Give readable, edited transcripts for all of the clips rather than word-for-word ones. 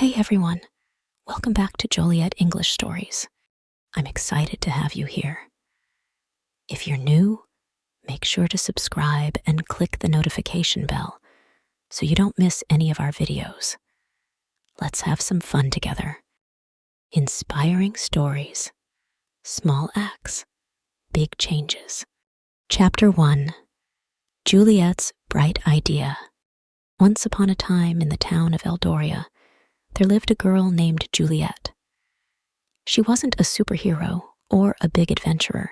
Hey everyone, welcome back to Joliet English Stories. I'm excited to have you here. If you're new, make sure to subscribe and click the notification bell so you don't miss any of our videos. Let's have some fun together. Inspiring stories, small acts, big changes. Chapter 1, Juliet's Bright Idea. Once upon a time in the town of Eldoria, there lived a girl named Juliet. She wasn't a superhero or a big adventurer,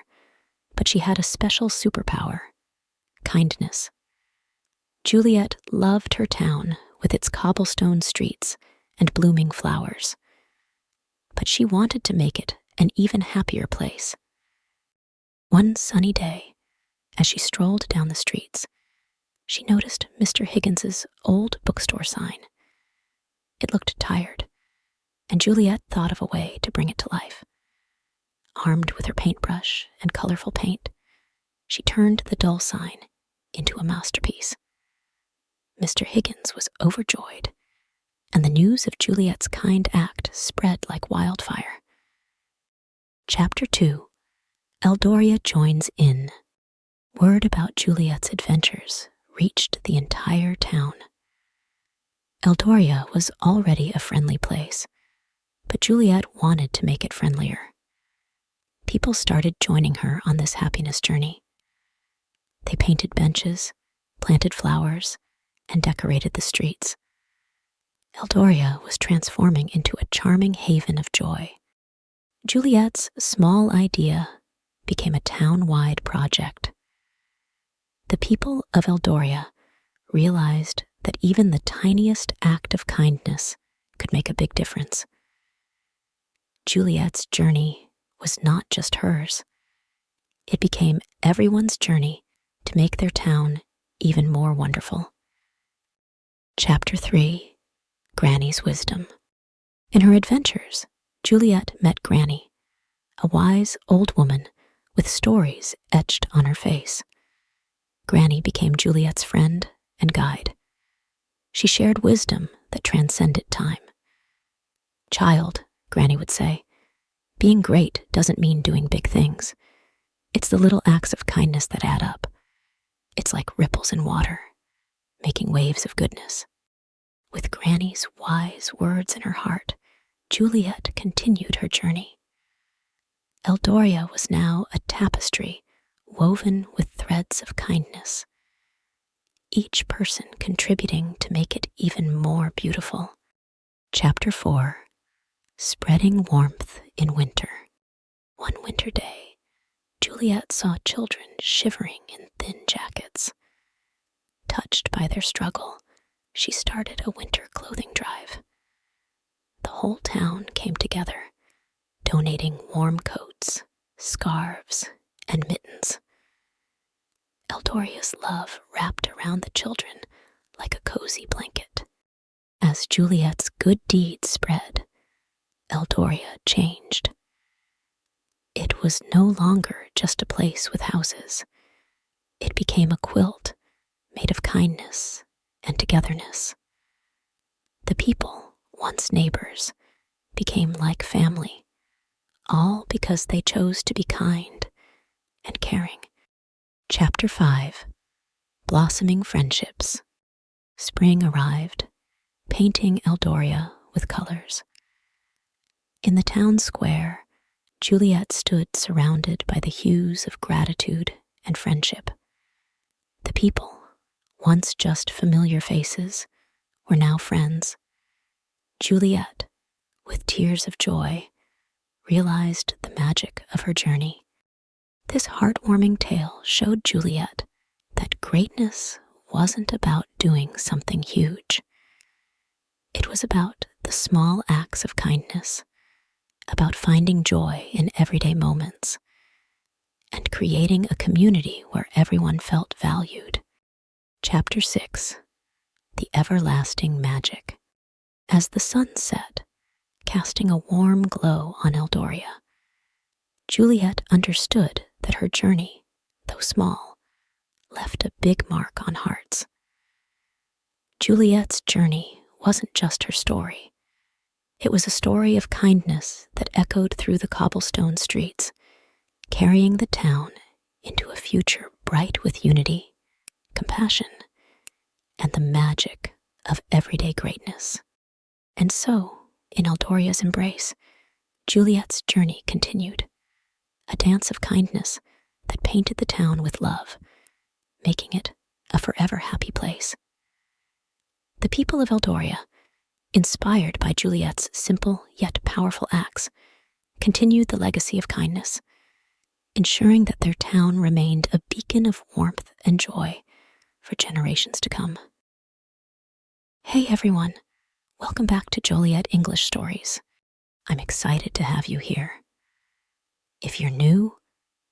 but she had a special superpower: kindness. Juliet loved her town with its cobblestone streets and blooming flowers, but she wanted to make it an even happier place. One sunny day, as she strolled down the streets, she noticed Mr. Higgins's old bookstore sign. It looked tired, and Juliet thought of a way to bring it to life. Armed with her paintbrush and colorful paint, she turned the dull sign into a masterpiece. Mr. Higgins was overjoyed, and the news of Juliet's kind act spread like wildfire. Chapter 2, Eldoria Joins In. Word about Juliet's adventures reached the entire town. Eldoria was already a friendly place, but Juliet wanted to make it friendlier. People started joining her on this happiness journey. They painted benches, planted flowers, and decorated the streets. Eldoria was transforming into a charming haven of joy. Juliet's small idea became a town-wide project. The people of Eldoria realized that even the tiniest act of kindness could make a big difference. Juliet's journey was not just hers. It became everyone's journey to make their town even more wonderful. Chapter 3, Granny's Wisdom. In her adventures, Juliet met Granny, a wise old woman with stories etched on her face. Granny became Juliet's friend and guide. She shared wisdom that transcended time. "Child," Granny would say, "being great doesn't mean doing big things. It's the little acts of kindness that add up. It's like ripples in water, making waves of goodness." With Granny's wise words in her heart, Juliet continued her journey. Eldoria was now a tapestry woven with threads of kindness, each person contributing to make it even more beautiful. Chapter 4, Spreading Warmth in Winter. One winter day, Juliet saw children shivering in thin jackets. Touched by their struggle, she started a winter clothing drive. The whole town came together, donating warm coats, scarves, and mittens. Eldoria's love wrapped around the children like a cozy blanket. As Juliet's good deeds spread, Eldoria changed. It was no longer just a place with houses. It became a quilt made of kindness and togetherness. The people, once neighbors, became like family, all because they chose to be kind and caring. Chapter 5, Blossoming Friendships. Spring arrived, painting Eldoria with colors. In the town square, Juliet stood surrounded by the hues of gratitude and friendship. The people, once just familiar faces, were now friends. Juliet, with tears of joy, realized the magic of her journey. This heartwarming tale showed Juliet that greatness wasn't about doing something huge. It was about the small acts of kindness, about finding joy in everyday moments, and creating a community where everyone felt valued. Chapter 6, The Everlasting Magic. As the sun set, casting a warm glow on Eldoria, Juliet understood that her journey, though small, left a big mark on hearts. Juliet's journey wasn't just her story. It was a story of kindness that echoed through the cobblestone streets, carrying the town into a future bright with unity, compassion, and the magic of everyday greatness. And so, in Eldoria's embrace, Juliet's journey continued, a dance of kindness that painted the town with love, making it a forever happy place. The people of Eldoria, inspired by Juliet's simple yet powerful acts, continued the legacy of kindness, ensuring that their town remained a beacon of warmth and joy for generations to come. Hey everyone, welcome back to Joliet English Stories. I'm excited to have you here. If you're new,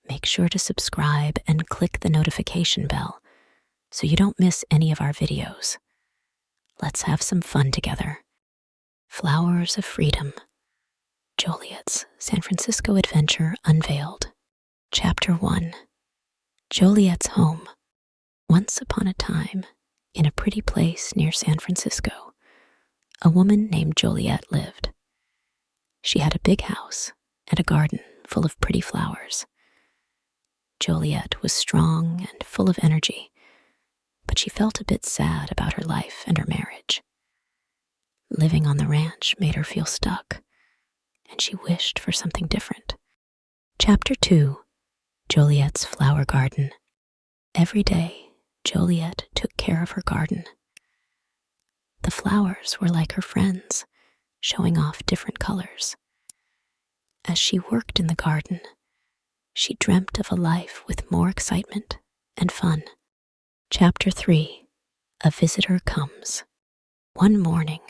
make sure to subscribe and click the notification bell so you don't miss any of our videos. Let's have some fun together. Flowers of Freedom. Joliet's San Francisco Adventure Unveiled. Chapter 1. Joliet's Home. Once upon a time, in a pretty place near San Francisco, a woman named Juliet lived. She had a big house and a garden full of pretty flowers. Juliet was strong and full of energy, but she felt a bit sad about her life and her marriage. Living on the ranch made her feel stuck, and she wished for something different. Chapter 2. Juliet's Flower Garden. Every day, Juliet took care of her garden. The flowers were like her friends, showing off different colors. As she worked in the garden, she dreamt of a life with more excitement and fun. Chapter 3. A Visitor Comes. One morning,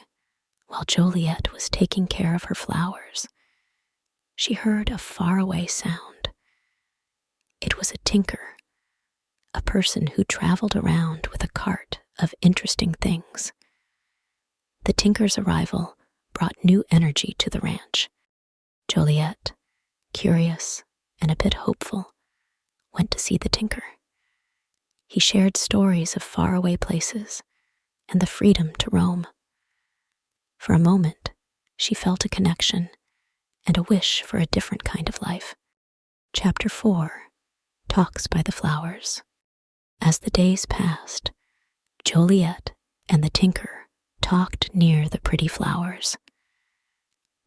while Juliet was taking care of her flowers, she heard a faraway sound. It was a tinker, a person who traveled around with a cart of interesting things. The tinker's arrival brought new energy to the ranch. Juliet, curious and a bit hopeful, went to see the tinker. He shared stories of faraway places and the freedom to roam. For a moment, she felt a connection and a wish for a different kind of life. Chapter 4. Talks by the Flowers. As the days passed, Juliet and the tinker talked near the pretty flowers.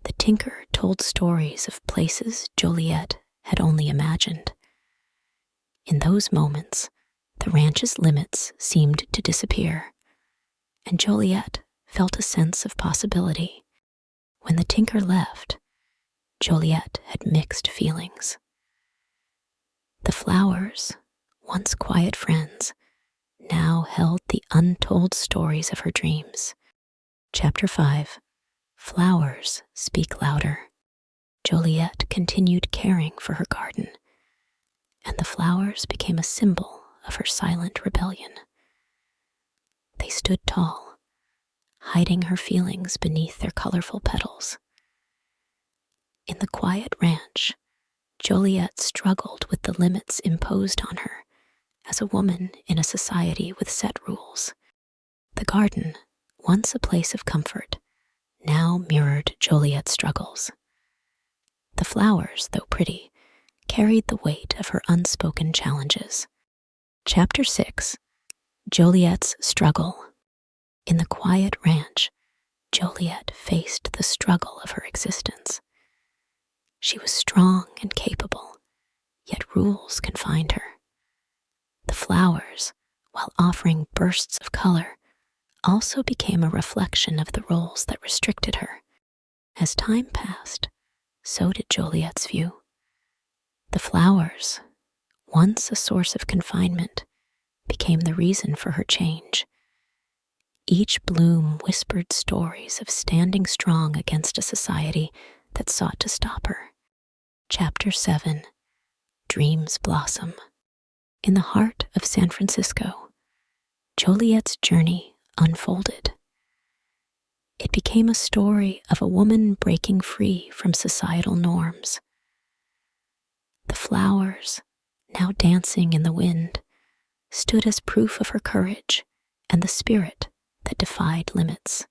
The tinker told stories of places Juliet had only imagined. In those moments, the ranch's limits seemed to disappear, and Juliet felt a sense of possibility. When the tinker left, Juliet had mixed feelings. The flowers, once quiet friends, now held the untold stories of her dreams. Chapter 5. Flowers Speak Louder. Juliet continued caring for her garden, and the flowers became a symbol of her silent rebellion. They stood tall, hiding her feelings beneath their colorful petals. In the quiet ranch, Juliet struggled with the limits imposed on her as a woman in a society with set rules. The garden, once a place of comfort, now mirrored Juliet's struggles. The flowers, though pretty, carried the weight of her unspoken challenges. Chapter 6. Juliet's Struggle. In the quiet ranch, Juliet faced the struggle of her existence. She was strong and capable, yet rules confined her. The flowers, while offering bursts of color, also became a reflection of the roles that restricted her. As time passed, so did Juliet's view. The flowers, once a source of confinement, became the reason for her change. Each bloom whispered stories of standing strong against a society that sought to stop her. Chapter 7. Dreams Blossom. In the heart of San Francisco, Juliet's journey unfolded. It became a story of a woman breaking free from societal norms. The flowers, now dancing in the wind, stood as proof of her courage and the spirit that defied limits.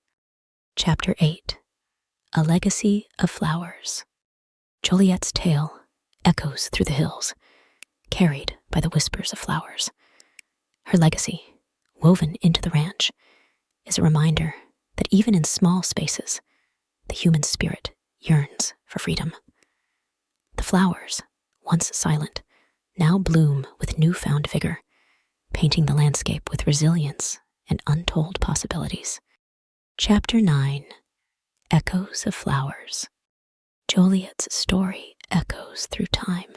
Chapter 8. A legacy of flowers. Joliet's tale echoes through the hills, carried by the whispers of flowers. Her legacy, woven into the ranch, is a reminder that even in small spaces, the human spirit yearns for freedom. The flowers, once silent, now bloom with newfound vigor, painting the landscape with resilience and untold possibilities. Chapter 9. Echoes of Flowers. Juliet's story echoes through time,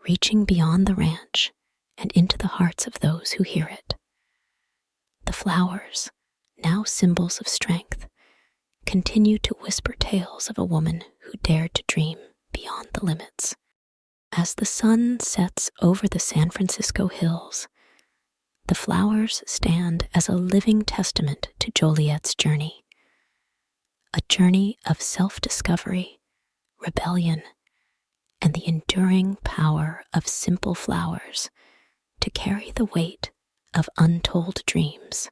reaching beyond the ranch and into the hearts of those who hear it. The flowers, now symbols of strength, continue to whisper tales of a woman who dared to dream beyond the limits. As the sun sets over the San Francisco hills, the flowers stand as a living testament to Joliet's journey, a journey of self-discovery, rebellion, and the enduring power of simple flowers to carry the weight of untold dreams.